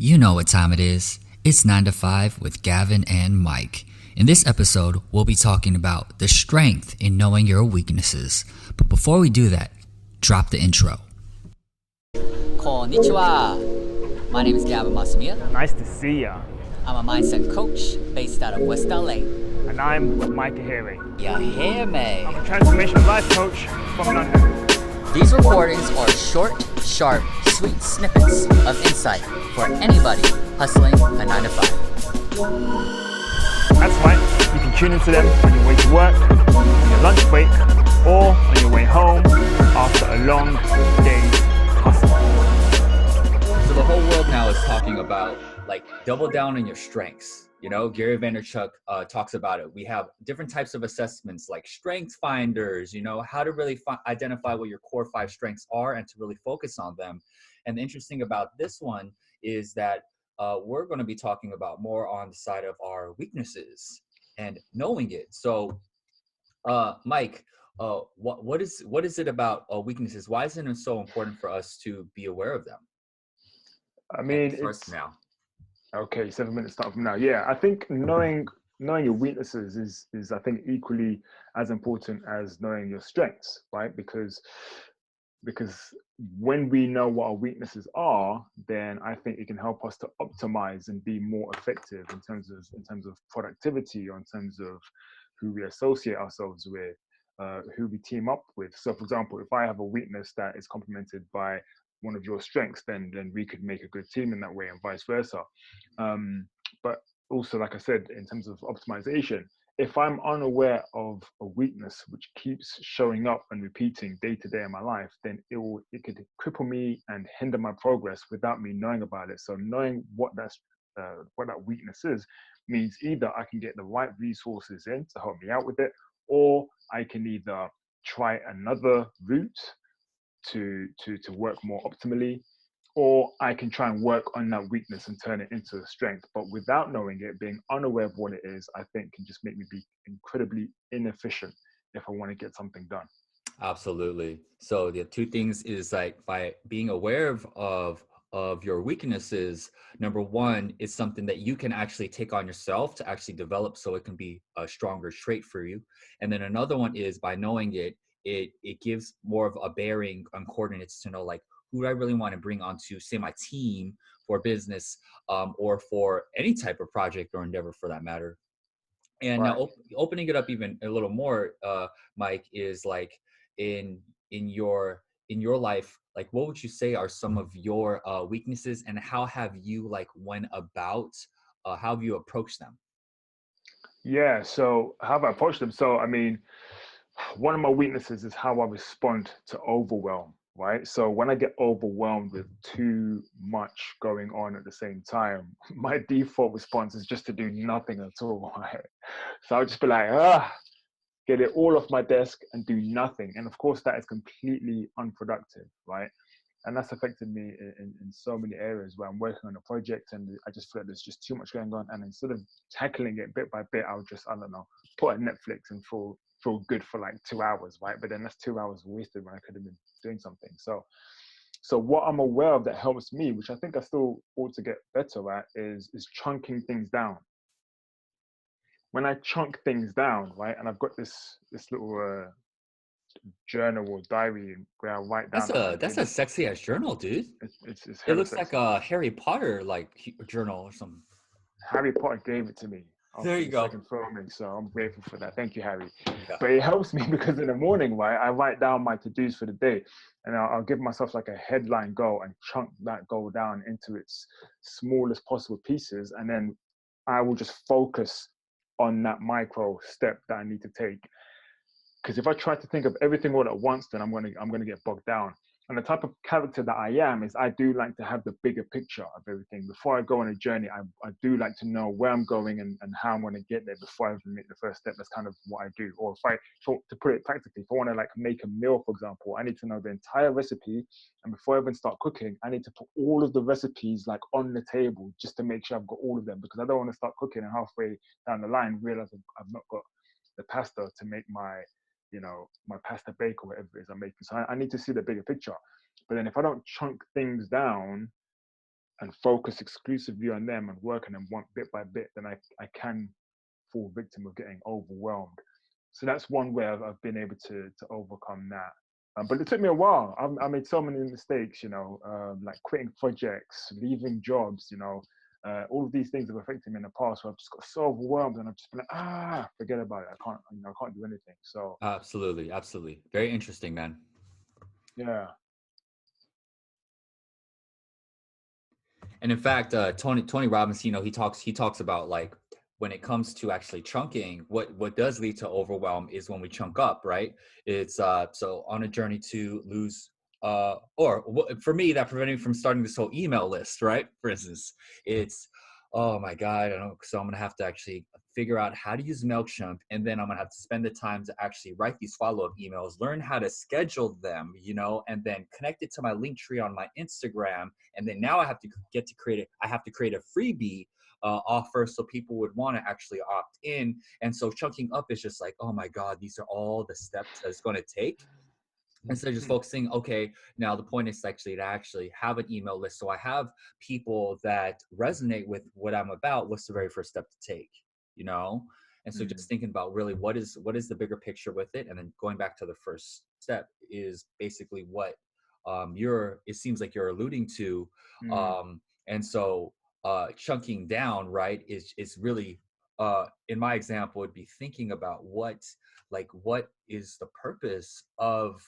You know what time it is. It's 9 to 5 with Gavin and Mike. In this episode, we'll be talking about the strength in knowing your weaknesses. But before we do that, drop the intro. Konnichiwa. My name is Gavin Masamiya. Nice to see ya. I'm a mindset coach based out of West LA. And I'm Mike Ahere. You hear me? I'm a transformation life coach from London. These recordings are short, sharp, sweet snippets of insight for anybody hustling a 9 to 5. That's right, you can tune into them on your way to work, on your lunch break, or on your way home after a long day's hustle. So the whole world now is talking about double down on your strengths. You know, Gary Vaynerchuk talks about it. We have different types of assessments like strength finders, you know, how to really identify what your core 5 strengths are and to really focus on them. And the interesting about this one is that we're going to be talking about more on the side of our weaknesses and knowing it. So, Mike, what is it about weaknesses? Why isn't it so important for us to be aware of them? I mean, first now. Okay, 7 minutes start from now. Yeah, I think knowing your weaknesses is I think equally as important as knowing your strengths, right? Because when we know what our weaknesses are, then I think it can help us to optimize and be more effective in terms of productivity, or in terms of who we associate ourselves with, who we team up with. So, for example, if I have a weakness that is complemented by one of your strengths, then we could make a good team in that way, and vice versa. But also, like I said, in terms of optimization, if I'm unaware of a weakness which keeps showing up and repeating day to day in my life, then it could cripple me and hinder my progress without me knowing about it. So knowing what that weakness is means either I can get the right resources in to help me out with it, or I can either try another route to work more optimally, or I can try and work on that weakness and turn it into a strength. But without knowing it, being unaware of what it is, I think can just make me be incredibly inefficient if I want to get something done. Absolutely. So the two things is like by being aware of your weaknesses. Number one, is something that you can actually take on yourself to actually develop, so it can be a stronger trait for you. And then another one is by knowing it gives more of a bearing on coordinates to know like who do I really want to bring onto, say, my team for business, or for any type of project or endeavor for that matter. And Right. now opening it up even a little more, Mike, is like in your life, like what would you say are some of your weaknesses, and how have you how have you approached them? Yeah. So how have I approached them? So I mean, one of my weaknesses is how I respond to overwhelm, right? So when I get overwhelmed with too much going on at the same time, my default response is just to do nothing at all, right? So I'll just be like, get it all off my desk and do nothing. And of course, that is completely unproductive, right? And that's affected me in so many areas where I'm working on a project and I just feel like there's just too much going on. And instead of tackling it bit by bit, I'll just, I don't know, put on Netflix and feel good for like 2 hours, right? But then that's 2 hours wasted when I could have been doing something. So what I'm aware of that helps me, which I think I still ought to get better at, is chunking things down. When I chunk things down, right, and I've got this little journal or diary where I write That's down a ideas. that's a sexy ass journal, dude. It's It hella looks like sexy. a Harry Potter journal or something. Harry Potter gave it to me There after you the go. second filming, so I'm grateful for that. Thank you, Harry. Yeah. But it helps me because in the morning, right, I write down my to-dos for the day, and I'll give myself like a headline goal and chunk that goal down into its smallest possible pieces, and then I will just focus on that micro step that I need to take. Because if I try to think of everything all at once, then I'm gonna get bogged down. And the type of character that I am is I do like to have the bigger picture of everything. Before I go on a journey, I do like to know where I'm going and how I'm going to get there before I even make the first step. That's kind of what I do. Or to put it practically, if I want to like make a meal, for example, I need to know the entire recipe. And before I even start cooking, I need to put all of the recipes like on the table just to make sure I've got all of them, because I don't want to start cooking and halfway down the line realize I've not got the pasta to make my pasta bake or whatever it is I'm making. So I need to see the bigger picture. But then if I don't chunk things down, and focus exclusively on them and work on them one bit by bit, then I can fall victim of getting overwhelmed. So that's one way I've been able to overcome that. But it took me a while. I made so many mistakes, like quitting projects, leaving jobs, all of these things have affected me in the past. So I've just got so overwhelmed, and I've just been like, forget about it. I can't do anything. So Absolutely, absolutely. Very interesting, man. yeah. And in fact, Tony Robbins, he talks about like when it comes to actually chunking, what does lead to overwhelm is when we chunk up, right? It's so on a journey to lose for me that prevented me from starting this whole email list, right? For instance, it's oh my god, I don't know, so I'm gonna have to actually figure out how to use MailChimp, and then I'm gonna have to spend the time to actually write these follow-up emails, learn how to schedule them, and then connect it to my link tree on my Instagram, and then now I have to create it. I have to create a freebie offer so people would want to actually opt in. And so chunking up is just like, oh my God, these are all the steps that it's going to take. Instead of just focusing, okay, now the point is actually to actually have an email list. So I have people that resonate with what I'm about. What's the very first step to take, you know? And so Mm, just thinking about really what is the bigger picture with it, and then going back to the first step is basically what it seems like you're alluding to. mm, And so chunking down, right, is really in my example would be thinking about what is the purpose of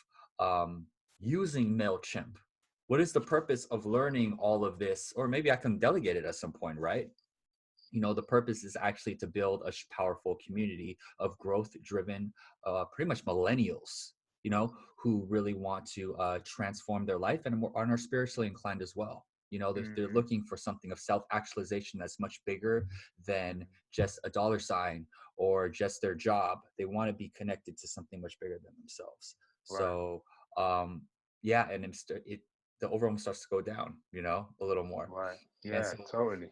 using MailChimp? What is the purpose of learning all of this? Or maybe I can delegate it at some point, right? The purpose is actually to build a powerful community of growth driven, pretty much millennials, who really want to transform their life and are spiritually inclined as well. They're mm. looking for something of self-actualization that's much bigger than just a dollar sign or just their job. They want to be connected to something much bigger than themselves. Right. So, yeah, and the overwhelm starts to go down, a little more. Right. And Yeah. so, Totally.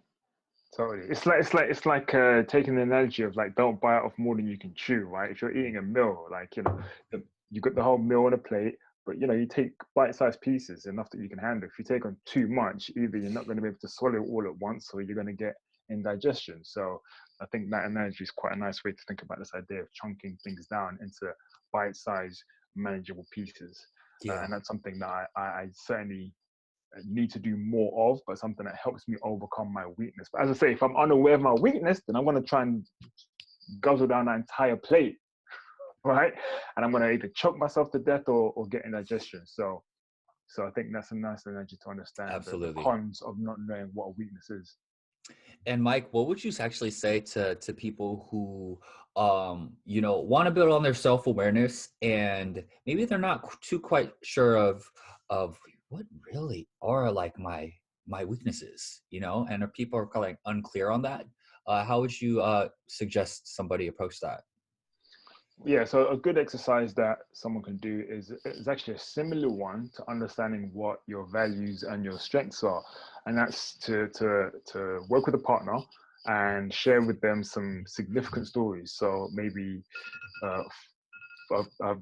Totally. It's like taking the analogy of like don't bite off more than you can chew, right? If you're eating a meal, like you got the whole meal on a plate, but you take bite-sized pieces enough that you can handle. If you take on too much, either you're not going to be able to swallow it all at once, or you're going to get indigestion. So I think that analogy is quite a nice way to think about this idea of chunking things down into bite-sized, manageable pieces, yeah. and that's something that I certainly need to do more of, but something that helps me overcome my weakness. But as I say, if I'm unaware of my weakness, then I'm going to try and guzzle down that entire plate, right? And I'm going to either choke myself to death or get indigestion. So I think that's a nice analogy to understand the Absolutely. cons of not knowing what a weakness is. And Mike, what would you actually say to people who want to build on their self-awareness, and maybe they're not too quite sure of what really are like my weaknesses, and are people are kind of unclear on that? How would you suggest somebody approach that? Yeah, so a good exercise that someone can do is actually a similar one to understanding what your values and your strengths are, and that's to work with a partner and share with them some significant stories. So maybe uh,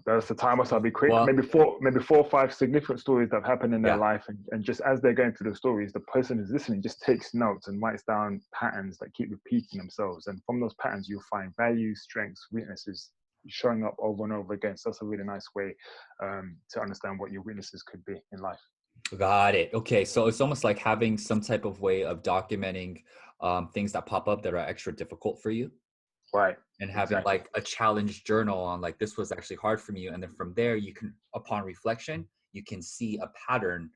that's the timer, so I'll be quick. Well, Maybe four or five significant stories that have happened in their yeah. life, and just as they're going through the stories, the person who's listening just takes notes and writes down patterns that keep repeating themselves. And from those patterns, you'll find values, strengths, weaknesses showing up over and over again. So that's a really nice way to understand what your weaknesses could be in life. Got it. Okay, so it's almost like having some type of way of documenting things that pop up that are extra difficult for you, Right. and having Exactly. like a challenge journal on like this was actually hard for me, and then from there you can, upon reflection, you can see a pattern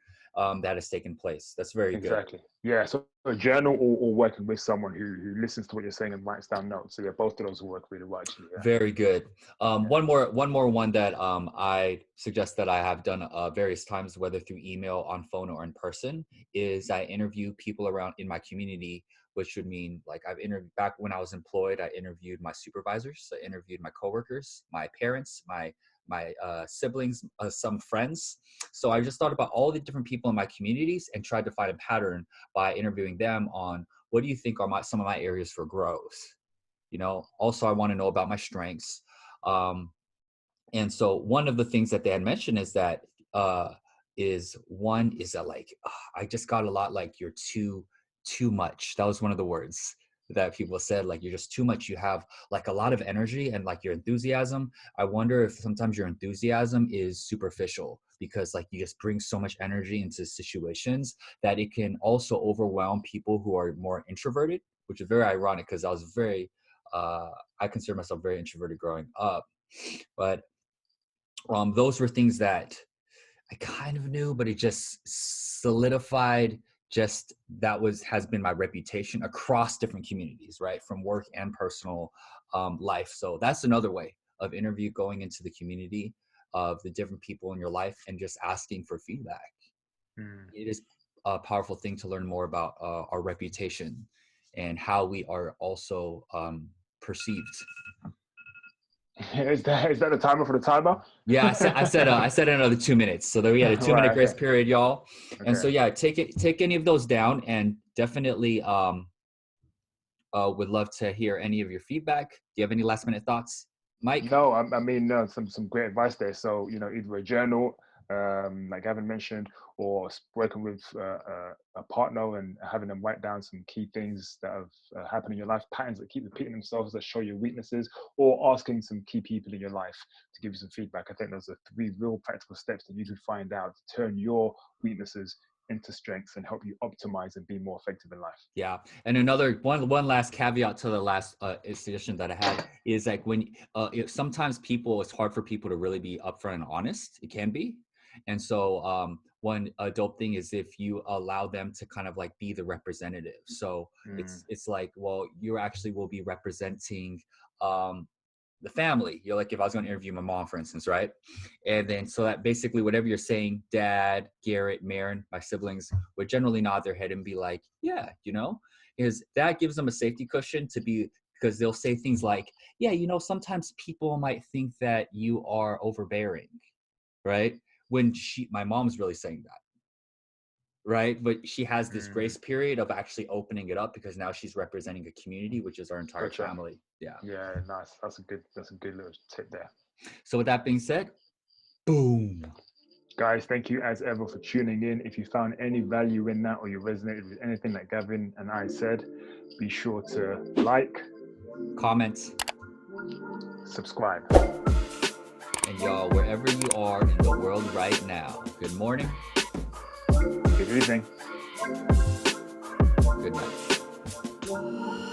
that has taken place. That's very good. Exactly. Yeah. So a journal or working with someone who listens to what you're saying and writes down notes. So yeah, both of those will work really well actually. Yeah. Very good. Yeah. One that I suggest that I have done various times, whether through email, on phone, or in person, is I interview people around in my community, which would mean like I've interviewed back when I was employed. I interviewed my supervisors, I interviewed my coworkers, my parents, my siblings, some friends. So I just thought about all the different people in my communities and tried to find a pattern by interviewing them on what do you think are some of my areas for growth. Also I want to know about my strengths. And so one of the things that they had mentioned is that is one is that like, I just got a lot like you're too much. That was one of the words that people said, like you're just too much. You have like a lot of energy and like your enthusiasm. I wonder if sometimes your enthusiasm is superficial because like you just bring so much energy into situations that it can also overwhelm people who are more introverted, which is very ironic because I was very I consider myself very introverted growing up. But those were things that I kind of knew, but it just solidified. Just has been my reputation across different communities, right? From work and personal life. So that's another way of interview, going into the community of the different people in your life and just asking for feedback. It is a powerful thing to learn more about our reputation and how we are also perceived. Is that the timer for the timer? Yeah, I said another 2 minutes. So that we had a 2 minute Right. grace Okay. period, y'all. And so Okay. yeah, take any of those down, and definitely would love to hear any of your feedback. Do you have any last minute thoughts, Mike? No, I mean, no, some great advice there. So, either a journal, like Gavin mentioned, or working with a partner and having them write down some key things that have happened in your life, patterns that keep repeating themselves that show your weaknesses, or asking some key people in your life to give you some feedback. I think those are 3 real practical steps that you can find out to turn your weaknesses into strengths and help you optimize and be more effective in life. Yeah, and another one last caveat to the last suggestion that I had is like when sometimes it's hard for people to really be upfront and honest. It can be, and so one dope thing is if you allow them to kind of like be the representative. So it's like, well, you actually will be representing the family. You're like, if I was going to interview my mom, for instance, right? And then so that basically whatever you're saying, Dad, Garrett, Marin, my siblings would generally nod their head and be like, yeah, is that gives them a safety cushion to be, because they'll say things like, yeah, sometimes people might think that you are overbearing, right? When my mom's really saying that, right? But she has this grace period of actually opening it up because now she's representing a community, which is our entire Gotcha. family. Yeah. Yeah, nice. That's a good little tip there. So with that being said, boom. Guys, thank you as ever for tuning in. If you found any value in that or you resonated with anything that Gavin and I said, be sure to like, comment, subscribe. And y'all, wherever you are in the world right now, good morning, Good evening. good night.